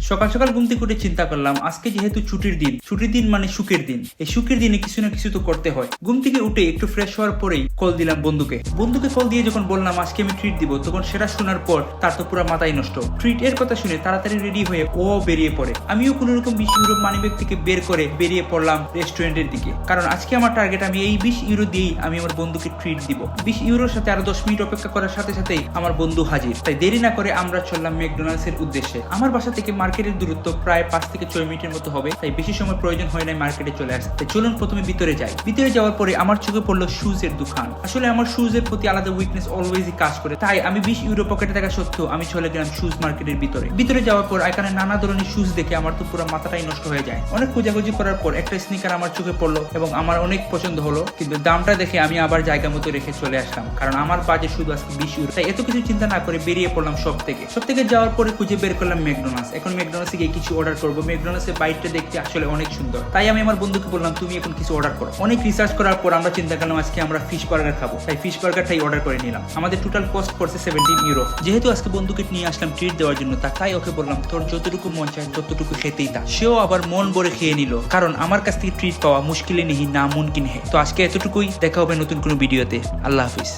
সকাল সকাল ঘুম থেকে উঠে চিন্তা করলাম আজকে যেহেতু ছুটির দিন মানে সুখের দিন। এই সুখের দিনে কিছু না কিছু তো করতে হয়। ঘুম থেকে উঠে একটু ফ্রেশ হওয়ার পরেই কল দিলাম বন্ধুকে কল দিয়ে যখন বললাম আজকে আমি ট্রিট দিব, তখন সেটা শোনার পর তার তো পুরো মাথায় নষ্ট। ট্রিট এর কথা শুনে তাড়াতাড়ি রেডি হয়ে ও বেরিয়ে পড়ে। আমিও কোন রকম 20 ইউরো মানিব্যাগ থেকে বের করে বেরিয়ে পড়লাম রেস্টুরেন্টের দিকে, কারণ আজকে আমার টার্গেট আমি এই 20 ইউরো দিয়েই আমি আমার বন্ধুকে ট্রিট দিব। 20 ইউরোর সাথে আরো 10 মিনিট অপেক্ষা করার সাথে সাথেই আমার বন্ধু হাজির। তাই দেরি না করে আমরা চললাম ম্যাকডোনাল্ডস এর উদ্দেশ্যে। আমার বাসা থেকে মার্কেটের দূরত্ব প্রায় 5 থেকে 6 মিনিটের মতো হবে, তাই বেশি সময় প্রয়োজন হয় না মার্কেটে চলে আসতে। তাই চলুন প্রথমে ভিতরে যাই। ভিতরে যাওয়ার পরে আমার চোখে পড়লো শুজ এর দোকান। আসলে আমার শুজ এর প্রতি আলাদা উইকনেস অলওয়েজই কাজ করে, তাই আমি 20 ইউরো পকেটে থাকা সত্ত্বেও আমি চলে গেলাম শুজ মার্কেটের ভিতরে যাওয়ার পর এখানে নানা ধরনের শুজ দেখে আমার তো পুরো মাথাটাই নষ্ট হয়ে যায়। অনেক খোঁজাখুঁজি করার পর একটা স্নিকার আমার চোখে পড়লো এবং আমার অনেক পছন্দ হলো, কিন্তু দামটা দেখে আমি আবার জায়গা মতো রেখে চলে আসলাম, কারণ আমার বাজেট শুধু আজকে 20 ইউরো। তাই এত কিছু চিন্তা না করে বেরিয়ে পড়লাম সব থেকে যাওয়ার পরে খুঁজে বের করলাম ম্যাকডোনাল্ডস। এখন ম্যাকডোনাল্ডসে গিয়ে কিছু অর্ডার করবো। ম্যাকডোনাল্ডসের বাইকটা দেখতে আসলে অনেক সুন্দর, তাই আমি আমার বন্ধুকে বললাম তুমি এখন কিছু অর্ডার করো। অনেক রিসার্চ করার পর আমরা চিন্তা করলাম আজকে আমরা ফিশ বার্গার খাবো, তাই ফিশ বার্গারটাই অর্ডার করে নিলাম। আমাদের টোটাল কস্ট পড়ছে 17 ইউরো। যেহেতু আজকে বন্ধুকে নিয়ে আসলাম ট্রিট দেওয়ার জন্য, তাই ওকে বললাম তোর যতটুকু মন চায় ততটুকু খেতেই তা। সেও আবার মন ভরে খেয়ে নিল, কারণ আমার কাছ থেকে ট্রিট পাওয়া মুশকিলে নেই না মুমকিন হে। তো আজকে এতটুকুই, দেখা হবে নতুন কোনো ভিডিওতে। আল্লাহ হাফিজ।